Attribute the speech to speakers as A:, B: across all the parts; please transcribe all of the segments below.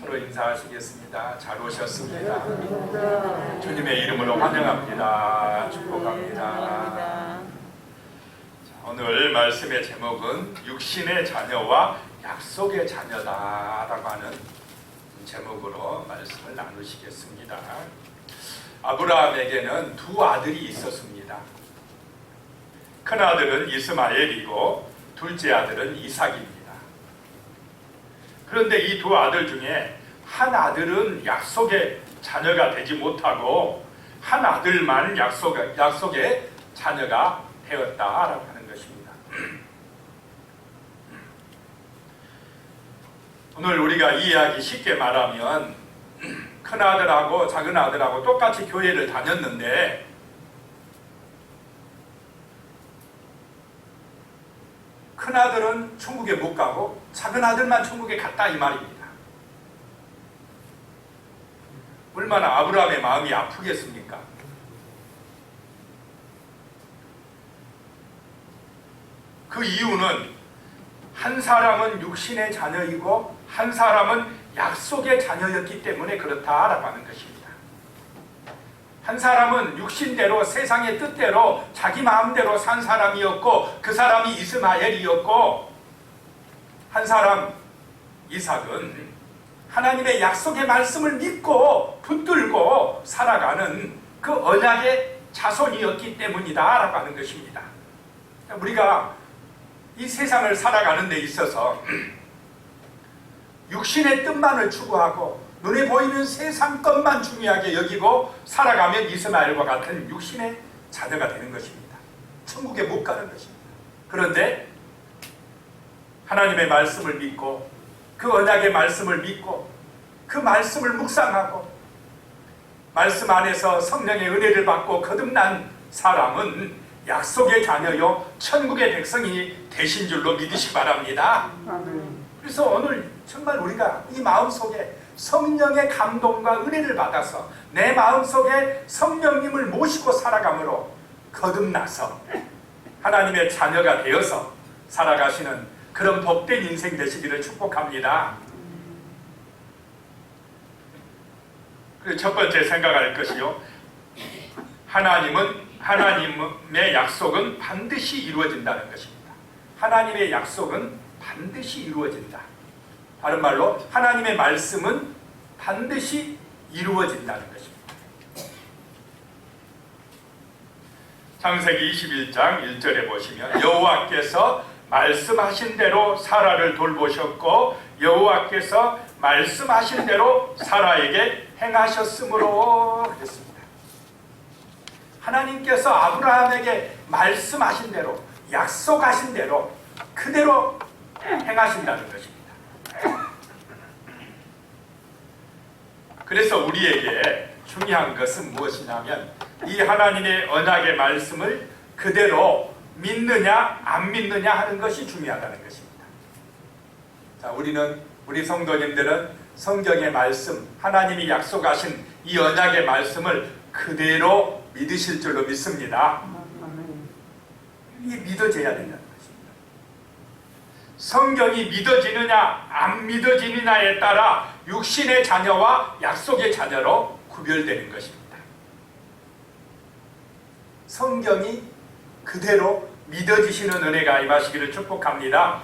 A: 서로 인사하시겠습니다. 잘 오셨습니다. 주님의 이름으로 환영합니다. 축복합니다. 오늘 말씀의 제목은 육신의 자녀와 약속의 자녀다라고 하는 제목으로 말씀을 나누시겠습니다. 아브라함에게는 두 아들이 있었습니다. 큰 아들은 이스마엘이고 둘째 아들은 이삭입니다. 그런데 이 두 아들 중에 한 아들은 약속의 자녀가 되지 못하고 한 아들만 약속의 자녀가 되었다라고 하는 것입니다. 오늘 우리가 이 이야기 쉽게 말하면 큰 아들하고 작은 아들하고 똑같이 교회를 다녔는데 큰 아들은 천국에 못 가고 작은 아들만 천국에 갔다 이 말입니다. 얼마나 아브라함의 마음이 아프겠습니까? 그 이유는 한 사람은 육신의 자녀이고 한 사람은 약속의 자녀였기 때문에 그렇다라고 하는 것입니다. 한 사람은 육신대로 세상의 뜻대로 자기 마음대로 산 사람이었고 그 사람이 이스마엘이었고 한 사람 이삭은 하나님의 약속의 말씀을 믿고 붙들고 살아가는 그 언약의 자손이었기 때문이다라고 하는 것입니다. 우리가 이 세상을 살아가는 데 있어서 육신의 뜻만을 추구하고 눈에 보이는 세상 것만 중요하게 여기고 살아가면 이스마엘과 같은 육신의 자녀가 되는 것입니다. 천국에 못 가는 것입니다. 그런데 하나님의 말씀을 믿고 그 언약의 말씀을 믿고 그 말씀을 묵상하고 말씀 안에서 성령의 은혜를 받고 거듭난 사람은 약속의 자녀요 천국의 백성이 되신 줄로 믿으시기 바랍니다. 그래서 오늘 정말 우리가 이 마음속에 성령의 감동과 은혜를 받아서 내 마음속에 성령님을 모시고 살아감으로 거듭나서 하나님의 자녀가 되어서 살아가시는 그런 복된 인생 되시기를 축복합니다. 그리고 첫 번째 생각할 것이요, 하나님의 약속은 반드시 이루어진다는 것입니다. 하나님의 약속은 반드시 이루어진다. 다른 말로 하나님의 말씀은 반드시 이루어진다는 것입니다. 창세기 21장 1절에 보시면 여호와께서 말씀하신 대로 사라를 돌보셨고 여호와께서 말씀하신 대로 사라에게 행하셨으므로 그랬습니다. 하나님께서 아브라함에게 말씀하신 대로 약속하신 대로 그대로 행하신다는 것입니다. 그래서 우리에게 중요한 것은 무엇이냐면 이 하나님의 언약의 말씀을 그대로 믿느냐 안 믿느냐 하는 것이 중요하다는 것입니다. 자, 우리 성도님들은 성경의 말씀, 하나님이 약속하신 이 언약의 말씀을 그대로 믿으실 줄로 믿습니다. 이게 믿어져야 된다는 것입니다. 성경이 믿어지느냐 안 믿어지느냐에 따라 육신의 자녀와 약속의 자녀로 구별되는 것입니다. 성경이 그대로 믿어지시는 은혜가 임하시기를 축복합니다.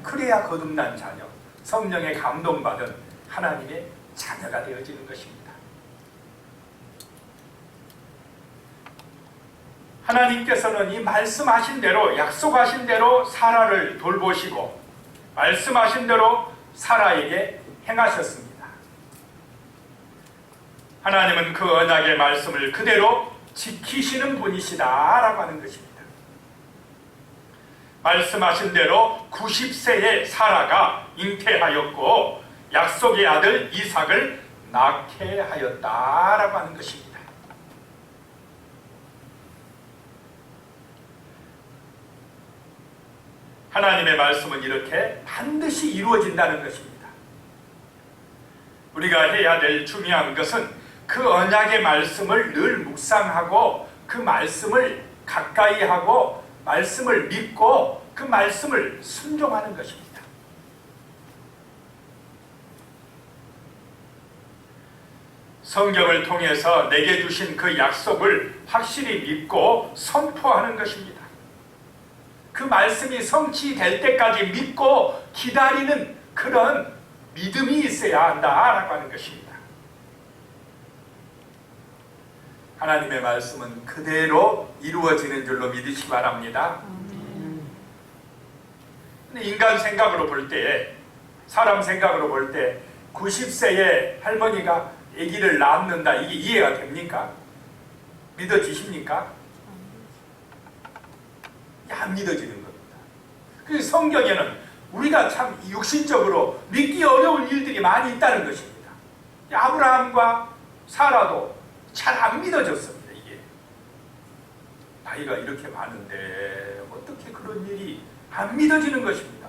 A: 그래야 거듭난 자녀, 성령의 감동받은 하나님의 자녀가 되어지는 것입니다. 하나님께서는 이 말씀하신 대로 약속하신 대로 사라를 돌보시고 말씀하신 대로 사라에게 행하셨습니다. 하나님은 그 언약의 말씀을 그대로 지키시는 분이시다라고 하는 것입니다. 말씀하신 대로 90세의 사라가 잉태하였고 약속의 아들 이삭을 낳게 하였다라고 하는 것입니다. 하나님의 말씀은 이렇게 반드시 이루어진다는 것입니다. 우리가 해야 될 중요한 것은 그 언약의 말씀을 늘 묵상하고 그 말씀을 가까이 하고 말씀을 믿고 그 말씀을 순종하는 것입니다. 성경을 통해서 내게 주신 그 약속을 확실히 믿고 선포하는 것입니다. 그 말씀이 성취될 때까지 믿고 기다리는 그런 믿음이 있어야 한다라고 하는 것입니다. 하나님의 말씀은 그대로 이루어지는 줄로 믿으시기 바랍니다. 인간 생각으로 볼 때, 사람 생각으로 볼 때 90세의 할머니가 아기를 낳는다, 이게 이해가 됩니까? 믿어지십니까? 안 믿어지는 겁니다. 그 성경에는 우리가 참 육신적으로 믿기 어려운 일들이 많이 있다는 것입니다. 아브라함과 사라도 잘 안 믿어졌습니다. 이게 나이가 이렇게 많은데 어떻게 그런 일이 안 믿어지는 것입니다.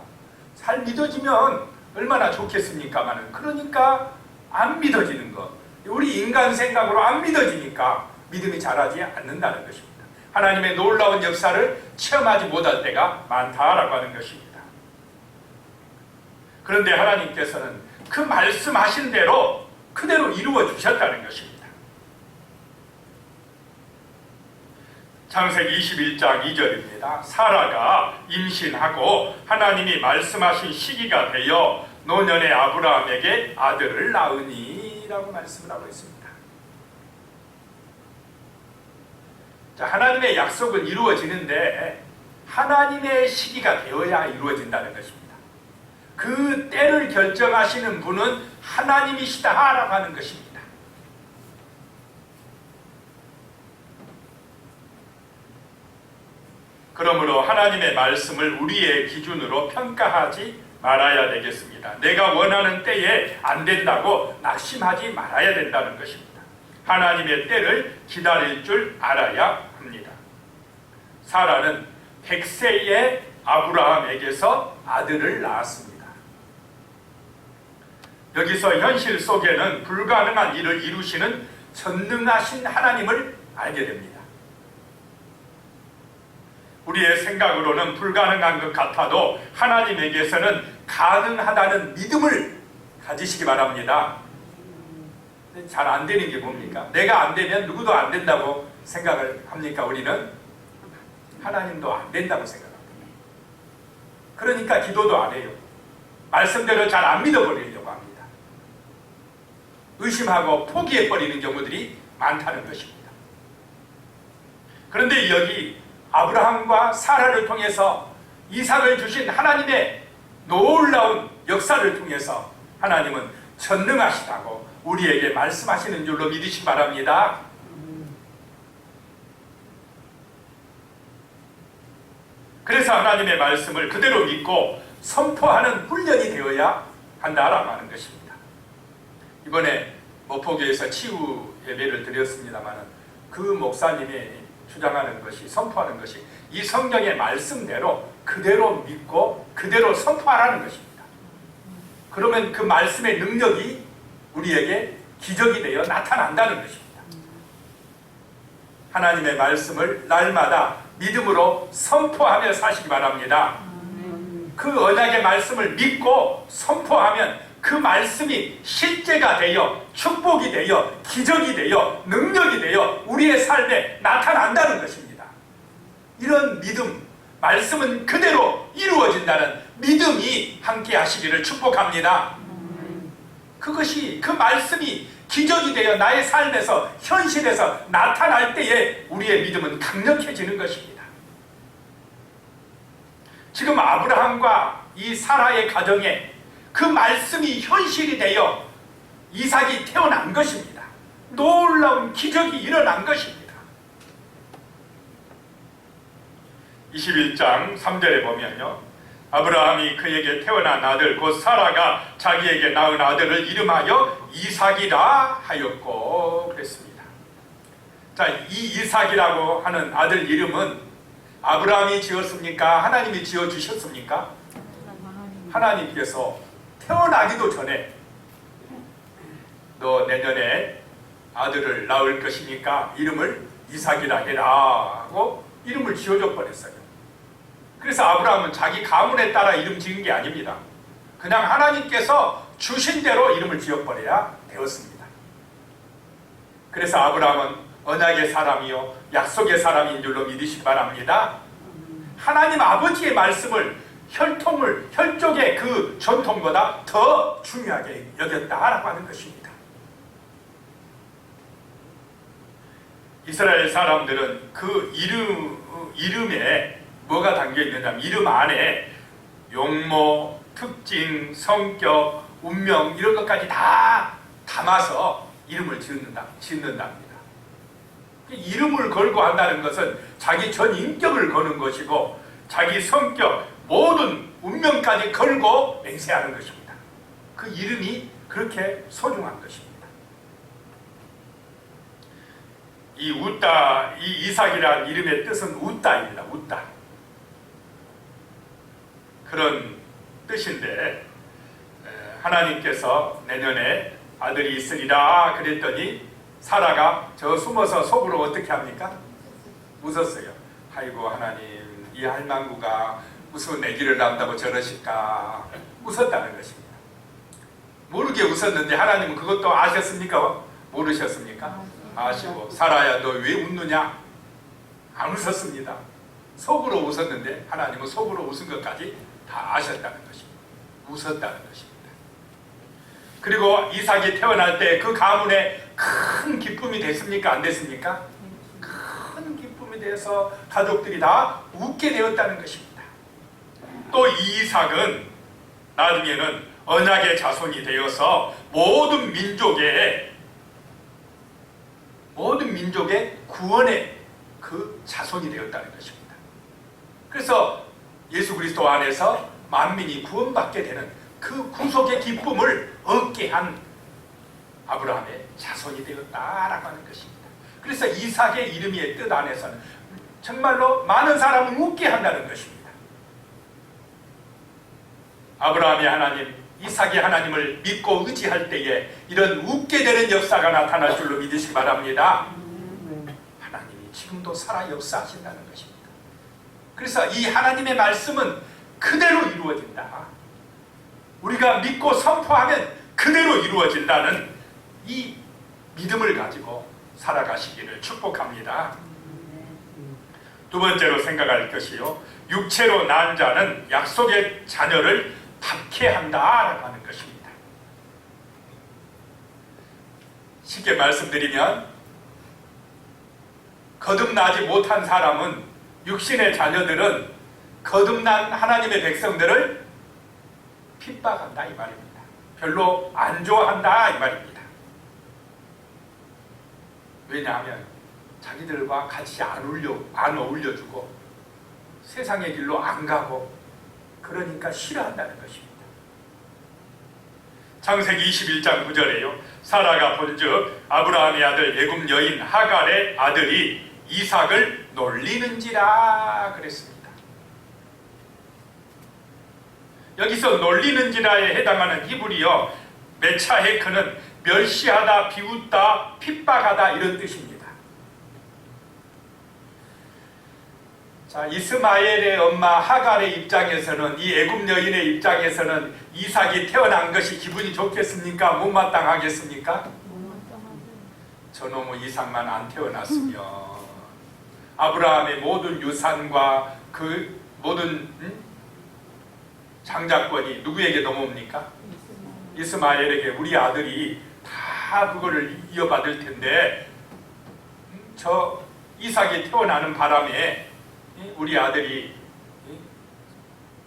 A: 잘 믿어지면 얼마나 좋겠습니까마는, 그러니까 안 믿어지는 것, 우리 인간 생각으로 안 믿어지니까 믿음이 자라지 않는다는 것입니다. 하나님의 놀라운 역사를 체험하지 못할 때가 많다라고 하는 것입니다. 그런데 하나님께서는 그 말씀하신 대로 그대로 이루어 주셨다는 것입니다. 창세기 21장 2절입니다. 사라가 임신하고 하나님이 말씀하신 시기가 되어 노년의 아브라함에게 아들을 낳으니 라고 말씀을 하고 있습니다. 자, 하나님의 약속은 이루어지는데 하나님의 시기가 되어야 이루어진다는 것입니다. 그 때를 결정하시는 분은 하나님이시다라고 하는 것입니다. 그러므로 하나님의 말씀을 우리의 기준으로 평가하지 말아야 되겠습니다. 내가 원하는 때에 안 된다고 낙심하지 말아야 된다는 것입니다. 하나님의 때를 기다릴 줄 알아야 합니다. 사라는 100세의 아브라함에게서 아들을 낳았습니다. 여기서 현실 속에는 불가능한 일을 이루시는 전능하신 하나님을 알게 됩니다. 우리의 생각으로는 불가능한 것 같아도 하나님에게서는 가능하다는 믿음을 가지시기 바랍니다. 잘 안 되는 게 뭡니까? 내가 안 되면 누구도 안 된다고 생각을 합니까? 우리는 하나님도 안 된다고 생각합니다. 그러니까 기도도 안 해요. 말씀대로 잘 안 믿어버리려고 합니다. 의심하고 포기해버리는 경우들이 많다는 것입니다. 그런데 여기 아브라함과 사라를 통해서 이삭을 주신 하나님의 놀라운 역사를 통해서 하나님은 전능하시다고 우리에게 말씀하시는 줄로 믿으시기 바랍니다. 그래서 하나님의 말씀을 그대로 믿고 선포하는 훈련이 되어야 한다라고 하는 것입니다. 이번에 모포교에서 치유 예배를 드렸습니다만 그 목사님이 주장하는 것이, 선포하는 것이 이 성경의 말씀대로 그대로 믿고 그대로 선포하라는 것입니다. 그러면 그 말씀의 능력이 우리에게 기적이 되어 나타난다는 것입니다. 하나님의 말씀을 날마다 믿음으로 선포하며 사시기 바랍니다. 그 언약의 말씀을 믿고 선포하면 그 말씀이 실제가 되어 축복이 되어 기적이 되어 능력이 되어 우리의 삶에 나타난다는 것입니다. 이런 믿음, 말씀은 그대로 이루어진다는 믿음이 함께 하시기를 축복합니다. 그것이, 그 말씀이 기적이 되어 나의 삶에서, 현실에서 나타날 때에 우리의 믿음은 강력해지는 것입니다. 지금 아브라함과 이 사라의 가정에 그 말씀이 현실이 되어 이삭이 태어난 것입니다. 놀라운 기적이 일어난 것입니다. 21장 3절에 보면요, 아브라함이 그에게 태어난 아들 곧 사라가 자기에게 낳은 아들을 이름하여 이삭이라 하였고 그랬습니다. 자, 이 이삭이라고 하는 아들 이름은 아브라함이 지었습니까? 하나님이 지어주셨습니까? 하나님께서 태어나기도 전에 너 내년에 아들을 낳을 것이니까 이름을 이삭이라 해라 하고 이름을 지어줘 버렸어요. 그래서 아브라함은 자기 가문에 따라 이름 지은 게 아닙니다. 그냥 하나님께서 주신 대로 이름을 지어버려야 되었습니다. 그래서 아브라함은 언약의 사람이요 약속의 사람인 줄로 믿으시기 바랍니다. 하나님 아버지의 말씀을 혈족의 그 전통보다 더 중요하게 여겼다라고 하는 것입니다. 이스라엘 사람들은 그 이름에 뭐가 담겨 있느냐면 이름 안에 용모, 특징, 성격, 운명 이런 것까지 다 담아서 이름을 짓는답니다. 이름을 걸고 한다는 것은 자기 전 인격을 거는 것이고 자기 성격, 모든 운명까지 걸고 맹세하는 것입니다. 그 이름이 그렇게 소중한 것입니다. 이 이삭이라는 이름의 뜻은 웃다입니다. 웃다. 그런 뜻인데 하나님께서 내년에 아들이 있으리라 그랬더니 사라가 저 숨어서 속으로 어떻게 합니까? 웃었어요. 아이고 하나님 이 할망구가 무슨 아기를 낳는다고 저러실까 웃었다는 것입니다. 모르게 웃었는데 하나님은 그것도 아셨습니까? 모르셨습니까? 아시고 사라야 너 왜 웃느냐? 안 웃었습니다. 속으로 웃었는데 하나님은 속으로 웃은 것까지 다 아셨다는 것입니다. 웃었다는 것입니다. 그리고 이삭이 태어날 때 그 가문에 큰 기쁨이 됐습니까? 안 됐습니까? 큰 기쁨이 돼서 가족들이 다 웃게 되었다는 것입니다. 또 이삭은 나중에는 언약의 자손이 되어서 모든 민족의 구원의 그 자손이 되었다는 것입니다. 그래서 예수 그리스도 안에서 만민이 구원받게 되는 그 구속의 기쁨을 얻게 한 아브라함의 자손이 되었다라고 하는 것입니다. 그래서 이삭의 이름의 뜻 안에서는 정말로 많은 사람을 웃게 한다는 것입니다. 하나님의 하나님, 이삭의 하나님을 믿고 의지할 때에 이런 웃게 되는 역사가 나타날 줄로 믿으시기 바랍니다. 하나님이 지금도 살아 역사하신다는 것입니다. 그래서 이 하나님의 말씀은 그대로 이루어진다. 우리가 믿고 선포하면 그대로 이루어진다는 이 믿음을 가지고 살아가시기를 축복합니다. 두 번째로 생각할 것이요, 육체로 난 자는 약속의 자녀를 박해한다라고 하는 것입니다. 쉽게 말씀드리면 거듭나지 못한 사람은, 육신의 자녀들은 거듭난 하나님의 백성들을 핍박한다 이 말입니다. 별로 안 좋아한다 이 말입니다. 왜냐하면 자기들과 같이 안 어울려주고 세상의 길로 안 가고 그러니까 싫어한다는 것입니다. 창세기 21장 9절에요. 사라가 본즉 아브라함의 아들 애굽 여인 하갈의 아들이 이삭을 놀리는지라 그랬습니다. 여기서 놀리는지라에 해당하는 히브리어 메차헤크는 멸시하다, 비웃다, 핍박하다 이런 뜻입니다. 자, 이스마엘의 엄마 하갈의 입장에서는, 이 애굽 여인의 입장에서는 이삭이 태어난 것이 기분이 좋겠습니까? 못마땅하겠습니까? 저놈의 이삭만 안 태어났으면 아브라함의 모든 유산과 그 모든 장자권이 누구에게 넘어옵니까? 이스마엘에게. 우리 아들이 다 그거를 이어받을 텐데 저 이삭이 태어나는 바람에 우리 아들이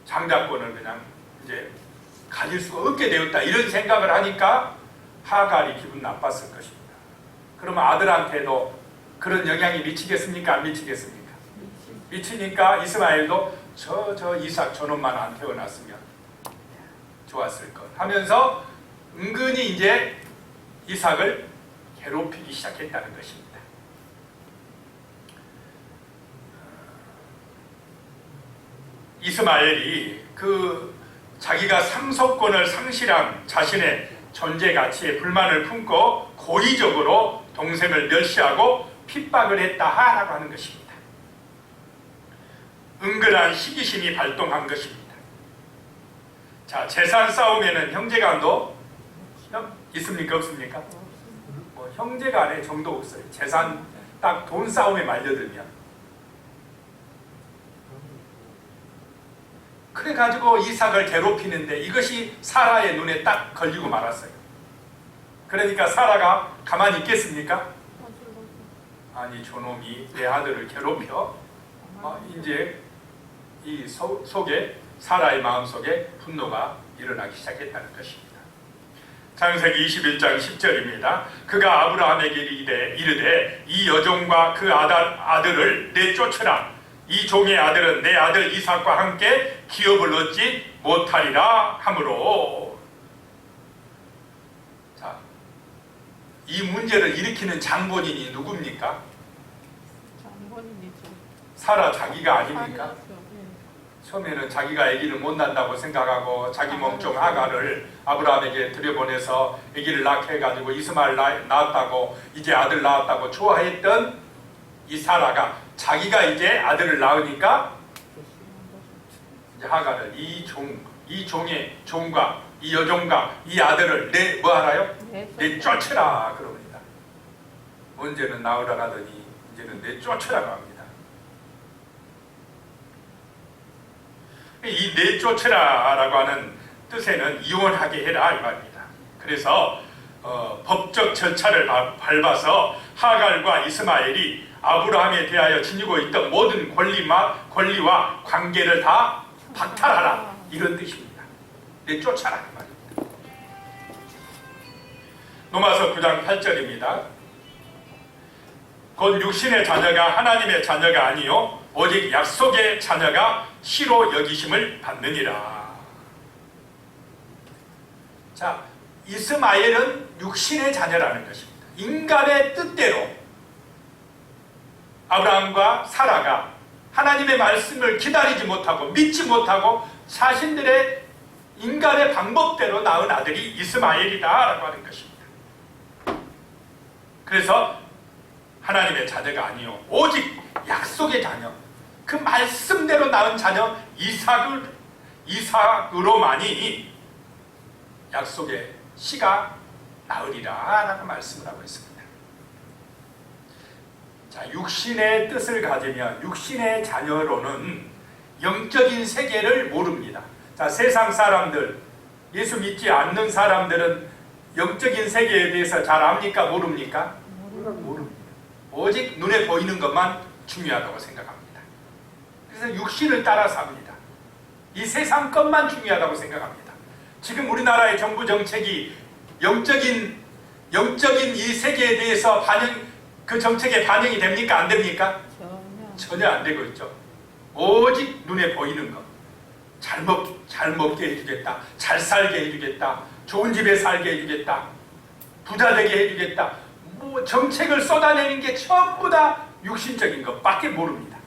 A: 장자권을 그냥 이제 가질 수가 없게 되었다, 이런 생각을 하니까 하갈이 기분 나빴을 것입니다. 그러면 아들한테도 그런 영향이 미치겠습니까? 안 미치겠습니까? 미치니까 이스마엘도 저 이삭 저놈만 안 태어났으면 좋았을 것 하면서 은근히 이제 이삭을 괴롭히기 시작했다는 것입니다. 이스마엘이 그 자기가 상속권을 상실한 자신의 존재 가치에 불만을 품고 고의적으로 동생을 멸시하고 핍박을 했다라고 하는 것입니다. 은근한 시기심이 발동한 것입니다. 자, 재산 싸움에는 형제간도 있습니까? 없습니까? 형제간에 정도 없어요. 재산 딱 돈 싸움에 말려들면. 그래가지고 이삭을 괴롭히는데 이것이 사라의 눈에 딱 걸리고 말았어요. 그러니까 사라가 가만히 있겠습니까? 아니 저놈이 내 아들을 괴롭혀? 이제 이 속에 사라의 마음속에 분노가 일어나기 시작했다는 것입니다. 창세기 21장 10절입니다. 그가 아브라함에게 이르되 이 여종과 그 아들을 내쫓으라. 이 종의 아들은 내 아들 이삭과 함께 기업을 얻지 못하리라 하므로. 자, 이 문제를 일으키는 장본인이 누굽니까?
B: 장본인이죠.
A: 사라 자기가 아닙니까? 처음에는 자기가 아기를 못 낳는다고 생각하고 자기 몸종 하가를 아브라함에게 들여보내서 아기를 낳게 해가지고 이스마엘 낳았다고, 이제 아들 낳았다고 좋아했던 이 사라가 자기가 이제 아들을 낳으니까 이제 하가를 이 종의 종과 이 여종과 이 아들을 뭐 하라요? 내쫓으라 그럽니다. 언제는 낳으라 하더니 이제는 내쫓으라고 합니다. 이 내쫓으라라고 하는 뜻에는 이혼하게 해라 이 말입니다. 그래서 법적 절차를 밟아서 하갈과 이스마엘이 아브라함에 대하여 지니고 있던 모든 권리와 관계를 다 박탈하라 이런 뜻입니다. 내쫓아라 이 말입니다. 로마서 9장 8절입니다. 곧 육신의 자녀가 하나님의 자녀가 아니요 오직 약속의 자녀가 시로 여기심을 받느니라. 자, 이스마엘은 육신의 자녀라는 것입니다. 인간의 뜻대로 아브라함과 사라가 하나님의 말씀을 기다리지 못하고 믿지 못하고 자신들의 인간의 방법대로 낳은 아들이 이스마엘이다라고 하는 것입니다. 그래서 하나님의 자녀가 아니요 오직 약속의 자녀, 그 말씀대로 낳은 자녀 이삭으로만이 약속의 씨가 나으리라 라고 말씀을 하고 있습니다. 자, 육신의 뜻을 가지면 육신의 자녀로는 영적인 세계를 모릅니다. 자, 세상 사람들, 예수 믿지 않는 사람들은 영적인 세계에 대해서 잘 압니까? 모릅니까? 모릅니다. 오직 눈에 보이는 것만 중요하다고 생각합니다. 그래서 육신을 따라 삽니다. 이 세상 것만 중요하다고 생각합니다. 지금 우리나라의 정부 정책이 영적인 이 세계에 대해서 그 정책에 반영이 됩니까? 안 됩니까? 전혀 안 되고 있죠. 오직 눈에 보이는 것. 잘 먹게 해주겠다. 잘 살게 해주겠다. 좋은 집에 살게 해주겠다. 부자 되게 해주겠다. 뭐 정책을 쏟아내는 게 전부 다 육신적인 것밖에 모릅니다.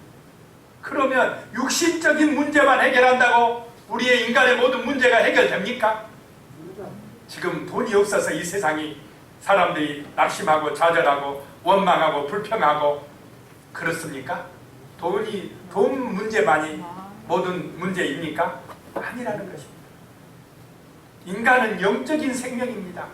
A: 그러면 육신적인 문제만 해결한다고 우리의 인간의 모든 문제가 해결됩니까? 지금 돈이 없어서 이 세상이 사람들이 낙심하고 좌절하고 원망하고 불평하고 그렇습니까? 돈 문제만이 모든 문제입니까? 아니라는 것입니다. 인간은 영적인 생명입니다.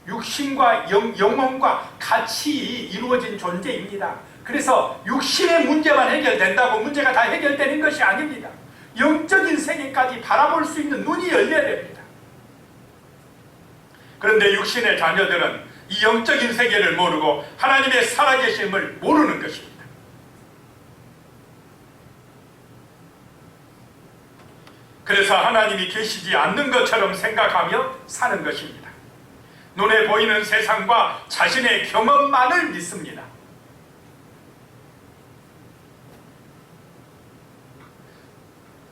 A: 육신과 영혼과 같이 이루어진 존재입니다. 그래서 육신의 문제만 해결된다고 문제가 다 해결되는 것이 아닙니다. 영적인 세계까지 바라볼 수 있는 눈이 열려야 됩니다. 그런데 육신의 자녀들은 이 영적인 세계를 모르고 하나님의 살아계심을 모르는 것입니다. 그래서 하나님이 계시지 않는 것처럼 생각하며 사는 것입니다. 눈에 보이는 세상과 자신의 경험만을 믿습니다.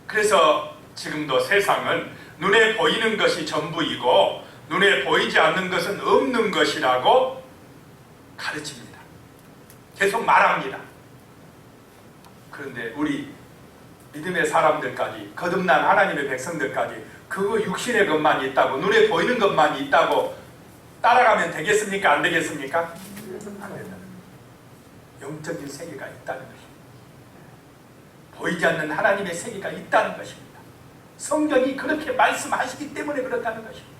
A: 그래서 지금도 세상은 눈에 보이는 것이 전부이고 눈에 보이지 않는 것은 없는 것이라고 가르칩니다. 계속 말합니다. 그런데 우리 믿음의 사람들까지, 거듭난 하나님의 백성들까지 그 육신의 것만 있다고, 눈에 보이는 것만 있다고 따라가면 되겠습니까? 안 되겠습니까? 안 된다. 영적인 세계가 있다는 것입니다. 보이지 않는 하나님의 세계가 있다는 것입니다. 성경이 그렇게 말씀하시기 때문에 그렇다는 것입니다.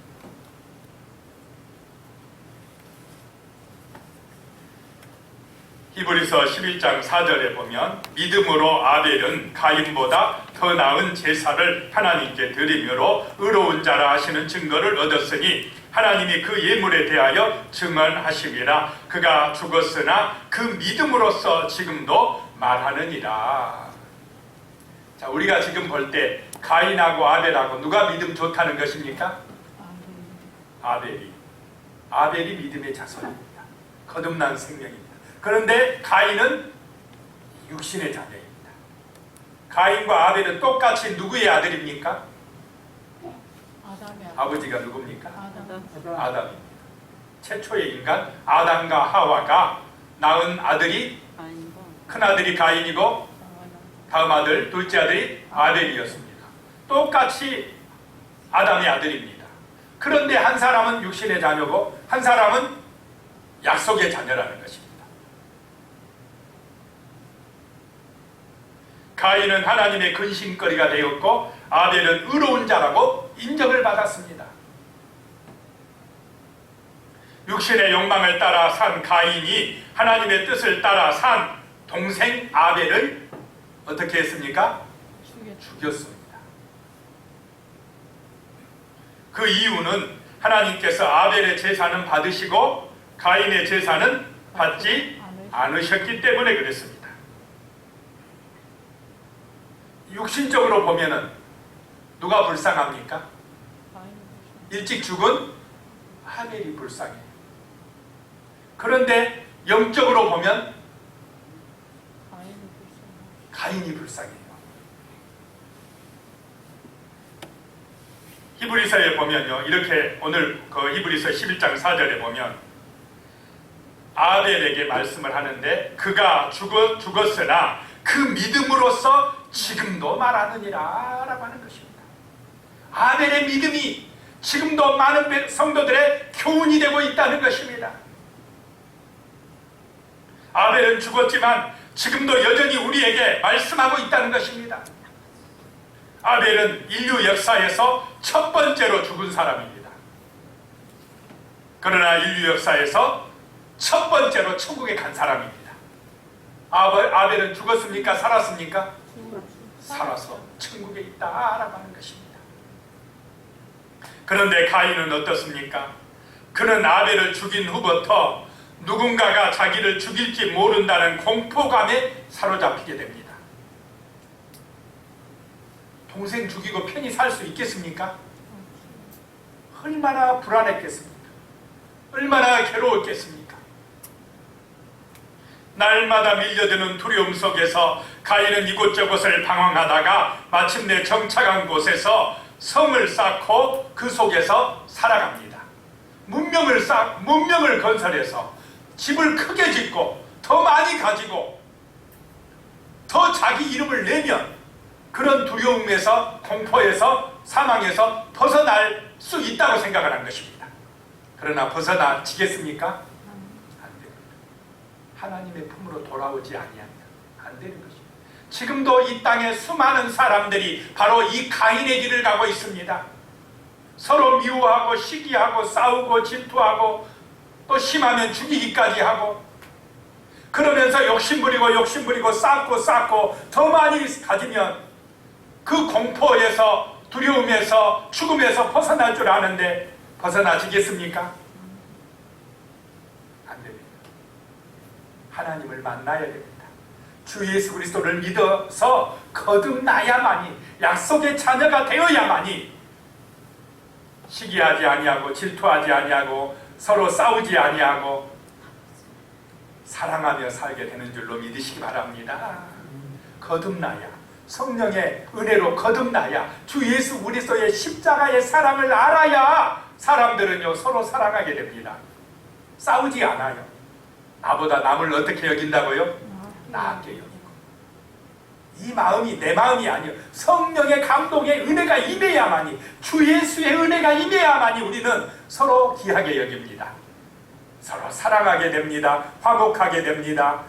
A: 히브리서 11장 4절에 보면 믿음으로 아벨은 가인보다 더 나은 제사를 하나님께 드림으로 의로운 자라 하시는 증거를 얻었으니 하나님이 그 예물에 대하여 증언하심이라. 그가 죽었으나 그 믿음으로써 지금도 말하느니라. 자, 우리가 지금 볼 때 가인하고 아벨하고 누가 믿음 좋다는 것입니까? 아벨이 믿음의 자손입니다. 거듭난 생명입니다. 그런데 가인은 육신의 자녀입니다. 가인과 아벨은 똑같이 누구의 아들입니까? 아버지가 누굽니까? 아담입니다. 최초의 인간 아담과 하와가 낳은 아들이 큰아들이 가인이고 다음 아들, 둘째 아들이 아벨이었습니다. 똑같이 아담의 아들입니다. 그런데 한 사람은 육신의 자녀고 한 사람은 약속의 자녀라는 것입니다. 가인은 하나님의 근심거리가 되었고 아벨은 의로운 자라고 인정을 받았습니다. 육신의 욕망을 따라 산 가인이 하나님의 뜻을 따라 산 동생 아벨을 어떻게 했습니까? 죽였습니다. 그 이유는 하나님께서 아벨의 제사는 받으시고 가인의 제사는 받지 않으셨기 때문에 그랬습니다. 육신적으로 보면은 누가 불쌍합니까? 일찍 죽은 아벨이 불쌍해요. 그런데 영적으로 보면 가인이 불쌍해요. 히브리서에 보면요, 이렇게 오늘 그 히브리서 11장 4절에 보면 아벨에게 말씀을 하는데 그가 죽었으나 그 믿음으로써 지금도 말하느니라 라고 하는 것입니다. 아벨의 믿음이 지금도 많은 성도들의 교훈이 되고 있다는 것입니다. 아벨은 죽었지만 지금도 여전히 우리에게 말씀하고 있다는 것입니다. 아벨은 인류 역사에서 첫 번째로 죽은 사람입니다. 그러나 인류 역사에서 첫 번째로 천국에 간 사람입니다. 아벨은 죽었습니까? 살았습니까? 살아서 천국에 있다라고 하는 것입니다. 그런데 가인은 어떻습니까? 그는 아벨을 죽인 후부터 누군가가 자기를 죽일지 모른다는 공포감에 사로잡히게 됩니다. 동생 죽이고 편히 살 수 있겠습니까? 얼마나 불안했겠습니까? 얼마나 괴로웠겠습니까? 날마다 밀려드는 두려움 속에서 가인은 이곳저곳을 방황하다가 마침내 정착한 곳에서 성을 쌓고 그 속에서 살아갑니다. 문명을 건설해서 집을 크게 짓고 더 많이 가지고 더 자기 이름을 내면 그런 두려움에서, 공포에서, 사망에서 벗어날 수 있다고 생각을 한 것입니다. 그러나 벗어나지겠습니까? 안 됩니다. 하나님의 품으로 돌아오지 아니하면 안 되는 것입니다. 지금도 이 땅에 수많은 사람들이 바로 이 가인의 길을 가고 있습니다. 서로 미워하고 시기하고 싸우고 질투하고 또 심하면 죽이기까지 하고 그러면서 욕심부리고 쌓고 더 많이 가지면 그 공포에서 두려움에서 죽음에서 벗어날 줄 아는데 벗어나지겠습니까? 안 됩니다. 하나님을 만나야 됩니다. 주 예수 그리스도를 믿어서 거듭나야만이, 약속의 자녀가 되어야만이 시기하지 아니하고 질투하지 아니하고 서로 싸우지 아니하고 사랑하며 살게 되는 줄로 믿으시기 바랍니다. 거듭나야, 성령의 은혜로 거듭나야, 주 예수 그리스도의 십자가의 사랑을 알아야 사람들은요 서로 사랑하게 됩니다. 싸우지 않아요. 나보다 남을 어떻게 여긴다고요? 나게 여기고. 이 마음이 내 마음이 아니요, 성령의 감동의 은혜가 임해야만이, 주 예수의 은혜가 임해야만이 우리는 서로 귀하게 여깁니다. 서로 사랑하게 됩니다. 화목하게 됩니다.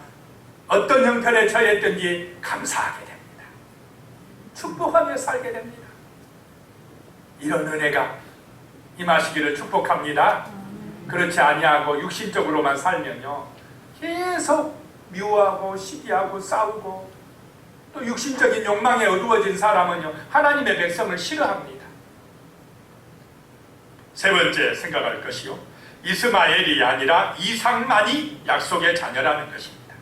A: 어떤 형편에 처했든지 감사하게 됩니다. 축복하며 살게 됩니다. 이런 은혜가 임하시기를 축복합니다. 그렇지 아니하고 육신적으로만 살면요 계속 미워하고 시기하고 싸우고 또 육신적인 욕망에 어두워진 사람은요, 하나님의 백성을 싫어합니다. 세 번째 생각할 것이요, 이스마엘이 아니라 이삭만이 약속의 자녀라는 것입니다.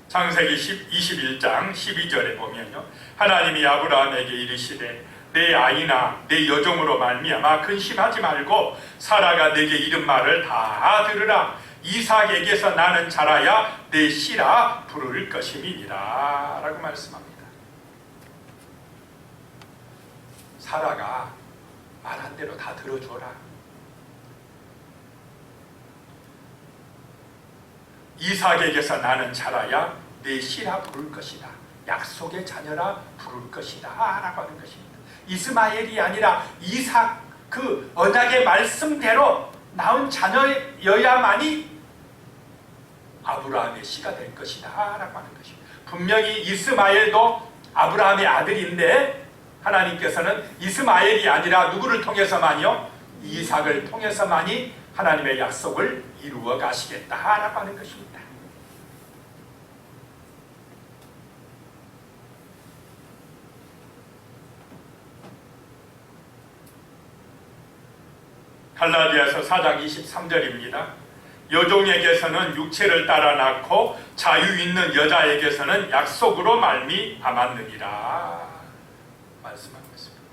A: 창세기 21장 12절에 보면요, 하나님이 아브라함에게 이르시되 내 아이나 내 여종으로 말미암아 근심하지 말고 사라가 내게 이른 말을 다 들으라. 이삭에게서 나는 자라야 내 씨라 부를 것임이니라 라고 말씀합니다. 사라가 말한 대로 다 들어줘라. 이삭에게서 나는 자라야 내 씨라 부를 것이다. 약속의 자녀라 부를 것이다 라고 하는 것입니다. 이스마엘이 아니라 이삭, 그 언약의 말씀대로 낳은 자녀여야만이 아브라함의 씨가 될 것이다 라고 하는 것입니다. 분명히 이스마엘도 아브라함의 아들인데 하나님께서는 이스마엘이 아니라 누구를 통해서만요? 이삭을 통해서만이 하나님의 약속을 이루어 가시겠다라고 하는 것입니다. 갈라디아서 4장 23절입니다. 여종에게서는 육체를 따라 낳고 자유 있는 여자에게서는 약속으로 말미암았느니라 말씀하고 있습니다.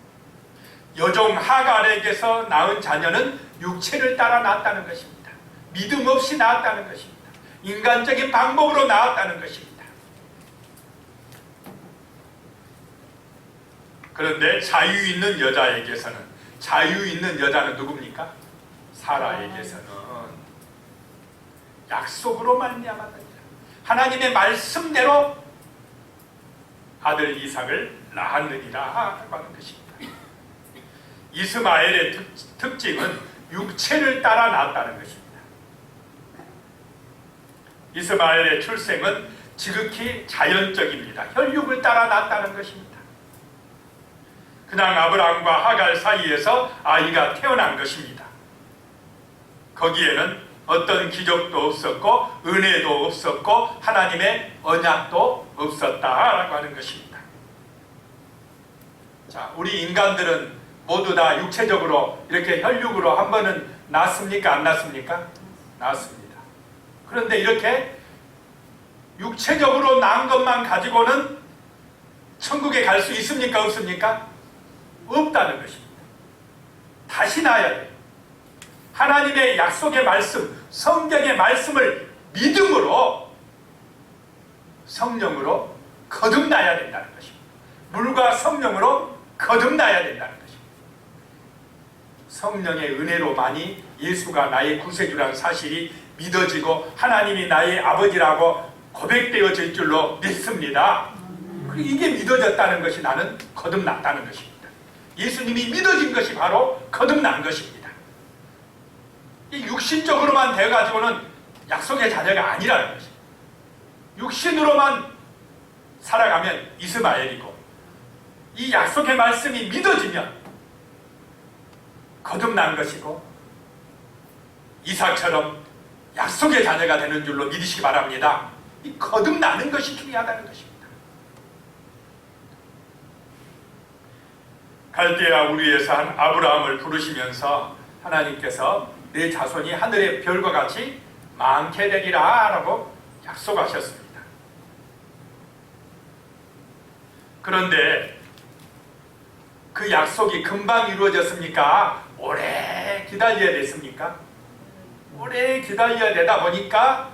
A: 여종 하갈에게서 낳은 자녀는 육체를 따라 낳았다는 것입니다. 믿음 없이 낳았다는 것입니다. 인간적인 방법으로 낳았다는 것입니다. 그런데 자유 있는 여자에게서는, 자유 있는 여자는 누굽니까? 사라에게서는 약속으로 말미암았느니라. 하나님의 말씀대로 아들 이삭을 낳았느니라 하는 것입니다. 이스마엘의 특징은 육체를 따라 낳았다는 것입니다. 이스마엘의 출생은 지극히 자연적입니다. 혈육을 따라 낳았다는 것입니다. 그냥 아브라함과 하갈 사이에서 아이가 태어난 것입니다. 거기에는 어떤 기적도 없었고 은혜도 없었고 하나님의 언약도 없었다라고 하는 것입니다. 자, 우리 인간들은 모두 다 육체적으로 이렇게 혈육으로 한 번은 낳습니까? 안 낳습니까? 낳습니다. 그런데 이렇게 육체적으로 낳은 것만 가지고는 천국에 갈 수 있습니까? 없습니까? 없다는 것입니다. 다시 낳아야 돼요. 하나님의 약속의 말씀, 성경의 말씀을 믿음으로, 성령으로 거듭나야 된다는 것입니다. 물과 성령으로 거듭나야 된다는 것입니다. 성령의 은혜로만이 예수가 나의 구세주라는 사실이 믿어지고 하나님이 나의 아버지라고 고백되어질 줄로 믿습니다. 이게 믿어졌다는 것이 나는 거듭났다는 것입니다. 예수님이 믿어진 것이 바로 거듭난 것입니다. 이 육신적으로만 되어가지고는 약속의 자녀가 아니라는 것입니다. 육신으로만 살아가면 이스마엘이고, 이 약속의 말씀이 믿어지면 거듭난 것이고, 이삭처럼 약속의 자녀가 되는 줄로 믿으시기 바랍니다. 이 거듭나는 것이 중요하다는 것입니다. 갈대아 우르에서 한 아브라함을 부르시면서 하나님께서 내 자손이 하늘의 별과 같이 많게 되리라 라고 약속하셨습니다. 그런데 그 약속이 금방 이루어졌습니까? 오래 기다려야 됐습니까? 오래 기다려야 되다 보니까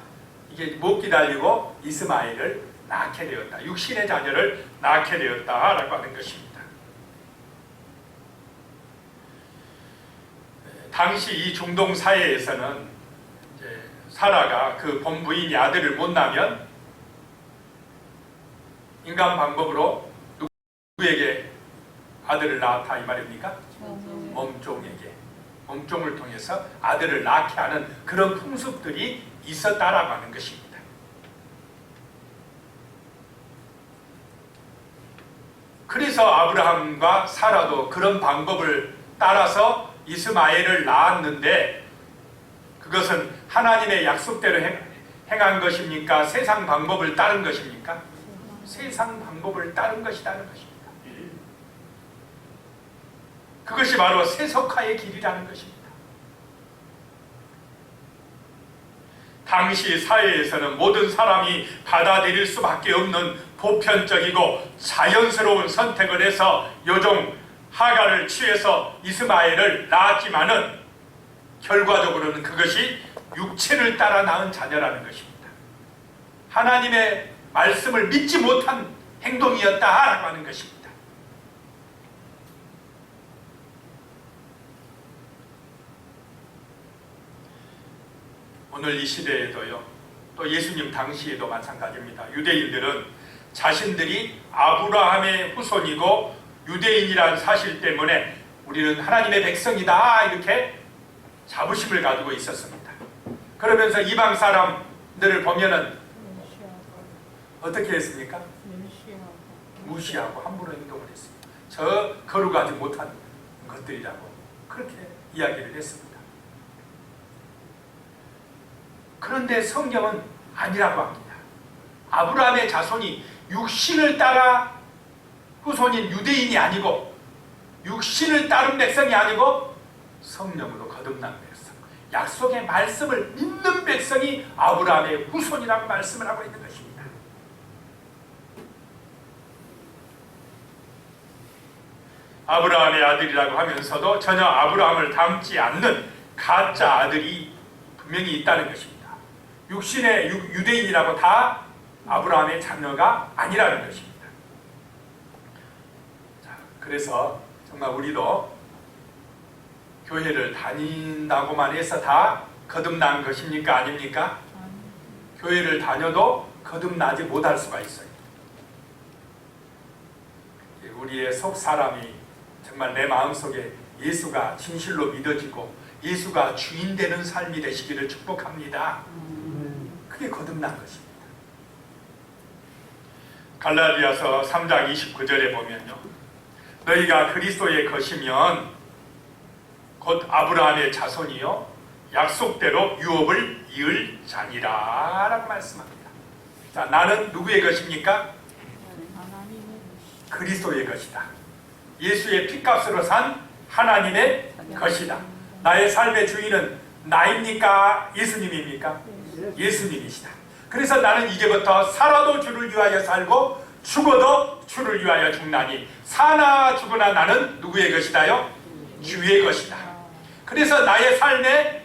A: 이게 못 기다리고 이스마엘을 낳게 되었다. 육신의 자녀를 낳게 되었다라고 하는 것입니다. 당시 이 중동 사회에서는 이제 사라가 그 본부인이 아들을 못 낳으면 인간 방법으로 누구에게 아들을 낳았다 이 말입니까? 몸종에게, 몸종을 통해서 아들을 낳게 하는 그런 풍습들이 있었다라고 하는 것입니다. 그래서 아브라함과 사라도 그런 방법을 따라서 이스마엘을 낳았는데, 그것은 하나님의 약속대로 행한 것입니까? 세상 방법을 따른 것입니까? 세상 방법을 따른 것이라는 것입니다. 그것이 바로 세속화의 길이라는 것입니다. 당시 사회에서는 모든 사람이 받아들일 수밖에 없는 보편적이고 자연스러운 선택을 해서 요종 하가를 취해서 이스마엘을 낳았지만은 결과적으로는 그것이 육체를 따라 낳은 자녀라는 것입니다. 하나님의 말씀을 믿지 못한 행동이었다라고 하는 것입니다. 오늘 이 시대에도요, 또 예수님 당시에도 마찬가지입니다. 유대인들은 자신들이 아브라함의 후손이고 유대인이라는 사실 때문에 우리는 하나님의 백성이다 이렇게 자부심을 가지고 있었습니다. 그러면서 이방 사람들을 보면은 어떻게 했습니까? 무시하고 함부로 행동을 했습니다. 저 거룩하지 못한 것들이라고 그렇게 이야기를 했습니다. 그런데 성경은 아니라고 합니다. 아브라함의 자손이 육신을 따라 후손인 유대인이 아니고 육신을 따른 백성이 아니고 성령으로 거듭난 백성, 약속의 말씀을 믿는 백성이 아브라함의 후손이라고 말씀을 하고 있는 것입니다. 아브라함의 아들이라고 하면서도 전혀 아브라함을 닮지 않는 가짜 아들이 분명히 있다는 것입니다. 육신의 유대인이라고 다 아브라함의 자녀가 아니라는 것입니다. 자, 그래서 정말 우리도 교회를 다닌다고만 해서 다 거듭난 것입니까? 아닙니까? 교회를 다녀도 거듭나지 못할 수가 있어요. 우리의 속 사람이 정말 내 마음속에 예수가 진실로 믿어지고 예수가 주인 되는 삶이 되시기를 축복합니다. 그게 거듭난 것입니다. 갈라디아서 3장 29절에 보면요, 너희가 그리스도의 것이면 곧 아브라함의 자손이요 약속대로 유업을 이을 자니라 라고 말씀합니다. 자, 나는 누구의 것입니까? 그리스도의 것이다. 예수의 피값으로 산 하나님의 것이다. 나의 삶의 주인은 나입니까? 예수님입니까? 예수님이시다. 그래서 나는 이제부터 살아도 주를 위하여 살고 죽어도 주를 위하여 죽나니 사나 죽으나 나는 누구의 것이다요? 주의 것이다. 그래서 나의 삶의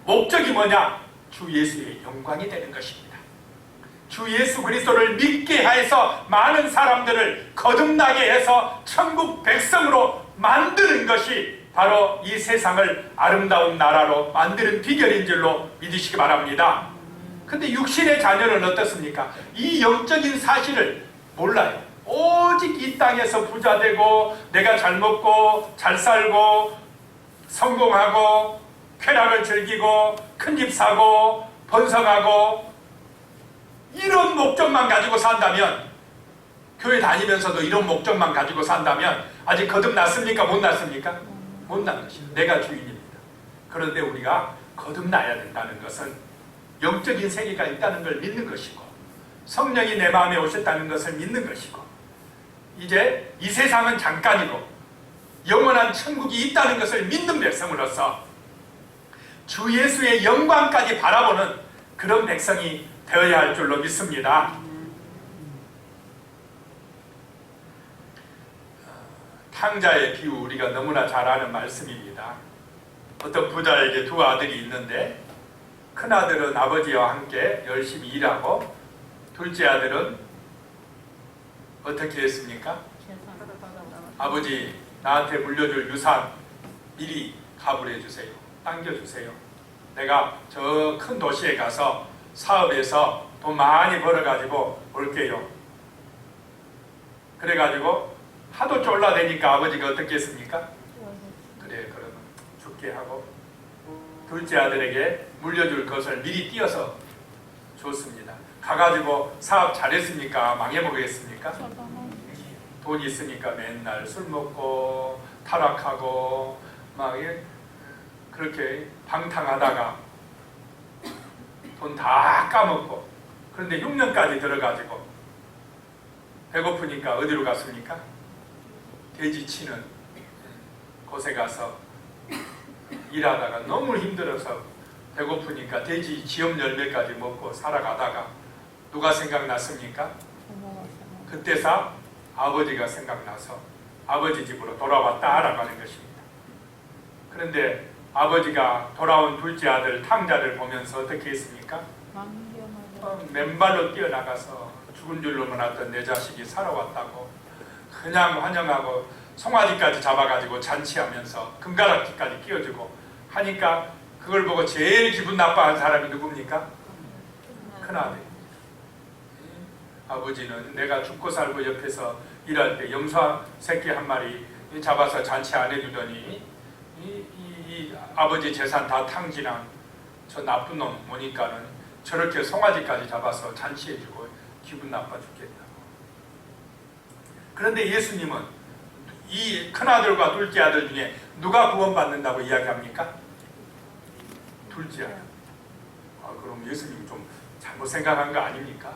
A: 목적이 뭐냐? 주 예수의 영광이 되는 것입니다. 주 예수 그리스도를 믿게 해서 많은 사람들을 거듭나게 해서 천국 백성으로 만드는 것이 바로 이 세상을 아름다운 나라로 만드는 비결인 줄로 믿으시기 바랍니다. 근데 육신의 자녀는 어떻습니까? 이 영적인 사실을 몰라요. 오직 이 땅에서 부자 되고 내가 잘 먹고 잘 살고 성공하고 쾌락을 즐기고 큰 집 사고 번성하고 이런 목적만 가지고 산다면, 교회 다니면서도 이런 목적만 가지고 산다면 아직 거듭났습니까? 못 났습니까? 못 난 것입니다. 내가 주인입니다. 그런데 우리가 거듭나야 된다는 것은 영적인 세계가 있다는 걸 믿는 것이고 성령이 내 마음에 오셨다는 것을 믿는 것이고 이제 이 세상은 잠깐이고 영원한 천국이 있다는 것을 믿는 백성으로서 주 예수의 영광까지 바라보는 그런 백성이 되어야 할 줄로 믿습니다. 탕자의 비유, 우리가 너무나 잘 아는 말씀입니다. 어떤 부자에게 두 아들이 있는데 큰아들은 아버지와 함께 열심히 일하고 둘째 아들은 어떻게 했습니까? 아버지, 나한테 물려줄 유산 미리 가불해 주세요. 당겨주세요. 내가 저 큰 도시에 가서 사업해서 돈 많이 벌어가지고 올게요. 그래가지고 하도 쫄라대니까 아버지가 어떻게 했습니까? 그래, 그러면 죽게 하고 둘째 아들에게 물려줄 것을 미리 띄어서 줬습니다. 가가지고 사업 잘했습니까? 망해보겠습니까? 돈 있으니까 맨날 술 먹고 타락하고 막 그렇게 방탕하다가 돈 다 까먹고, 그런데 6년까지 들어가지고 배고프니까 어디로 갔습니까? 돼지 치는 곳에 가서 일하다가 너무 힘들어서 배고프니까 돼지 지엽 열매까지 먹고 살아가다가 누가 생각났습니까? 그때서 아버지가 생각나서 아버지 집으로 돌아왔다라고 하는 것입니다. 그런데 아버지가 돌아온 둘째 아들 탕자를 보면서 어떻게 했습니까? 맨발로 뛰어나가서 죽은 줄로 몰랐던 내 자식이 살아왔다고 그냥 환영하고 송아지까지 잡아가지고 잔치하면서 금가락지까지 끼워주고 하니까 그걸 보고 제일 기분 나빠한 사람이 누굽니까? 큰아들. 아버지는 내가 죽고 살고 옆에서 일할 때 염소 새끼 한 마리 잡아서 잔치 안 해주더니 이 아버지 재산 다 탕진한 저 나쁜 놈 보니까는 저렇게 송아지까지 잡아서 잔치해주고 기분 나빠 죽겠다고. 그런데 예수님은 이 큰아들과 둘째 아들 중에 누가 구원받는다고 이야기합니까? 둘째 아들. 그럼 예수님 좀 잘못 생각한 거 아닙니까?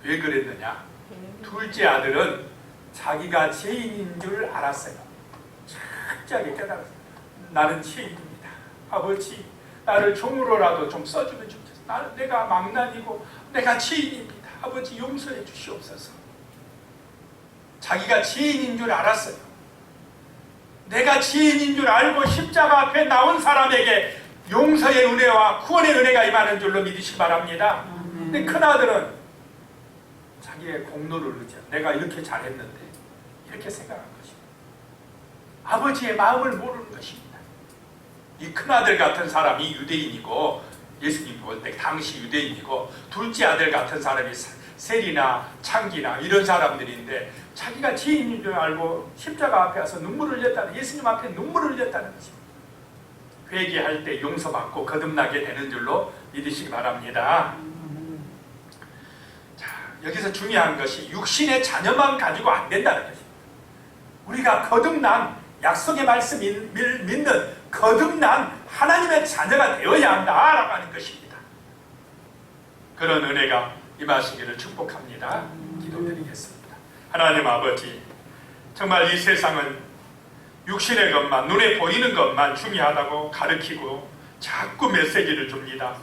A: 왜 그랬느냐? 둘째 아들은 자기가 죄인인 줄 알았어요. 철저하게 깨달았어요. 나는 죄인입니다. 아버지, 나를 종으로라도 좀 써주면 좋겠어요. 내가 망난이고 내가 죄인입니다. 아버지 용서해 주시옵소서. 자기가 죄인인 줄 알았어요. 내가 죄인인 줄 알고 십자가 앞에 나온 사람에게 용서의 은혜와 구원의 은혜가 임하는 줄로 믿으시기 바랍니다. 근데 큰아들은 자기의 공로를 의지하 내가 이렇게 잘했는데 이렇게 생각한 것입니다. 아버지의 마음을 모르는 것입니다. 이 큰아들 같은 사람이 유대인이고 예수님 볼 때 당시 유대인이고 둘째 아들 같은 사람이 세리나 창기나 이런 사람들인데 자기가 죄인인 줄 알고 십자가 앞에 와서 눈물을 흘렸다는, 예수님 앞에 눈물을 흘렸다는 것입니다. 회개할 때 용서받고 거듭나게 되는 줄로 믿으시기 바랍니다. 자, 여기서 중요한 것이 육신의 자녀만 가지고 안 된다는 것입니다. 우리가 거듭난 약속의 말씀 믿는 거듭난 하나님의 자녀가 되어야 한다라고 하는 것입니다. 그런 은혜가 임하시기를 축복합니다. 기도드리겠습니다. 하나님 아버지, 정말 이 세상은 육신의 것만, 눈에 보이는 것만 중요하다고 가르치고 자꾸 메시지를 줍니다.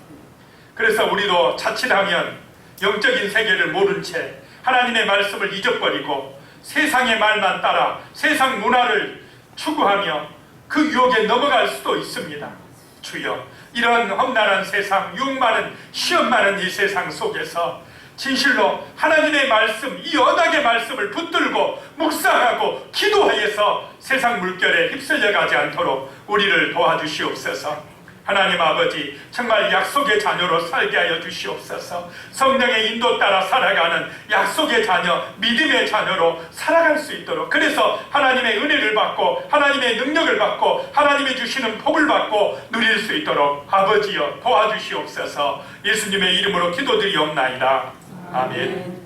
A: 그래서 우리도 자칫하면 영적인 세계를 모른 채 하나님의 말씀을 잊어버리고 세상의 말만 따라 세상 문화를 추구하며 그 유혹에 넘어갈 수도 있습니다. 주여, 이런 험난한 세상, 유혹 많은, 시험 많은 이 세상 속에서 진실로 하나님의 말씀, 이 언약의 말씀을 붙들고 묵상하고 기도하여서 세상 물결에 휩쓸려 가지 않도록 우리를 도와주시옵소서. 하나님 아버지, 정말 약속의 자녀로 살게 하여 주시옵소서. 성령의 인도 따라 살아가는 약속의 자녀, 믿음의 자녀로 살아갈 수 있도록, 그래서 하나님의 은혜를 받고 하나님의 능력을 받고 하나님이 주시는 복을 받고 누릴 수 있도록 아버지여 도와주시옵소서. 예수님의 이름으로 기도드리옵나이다. 아멘.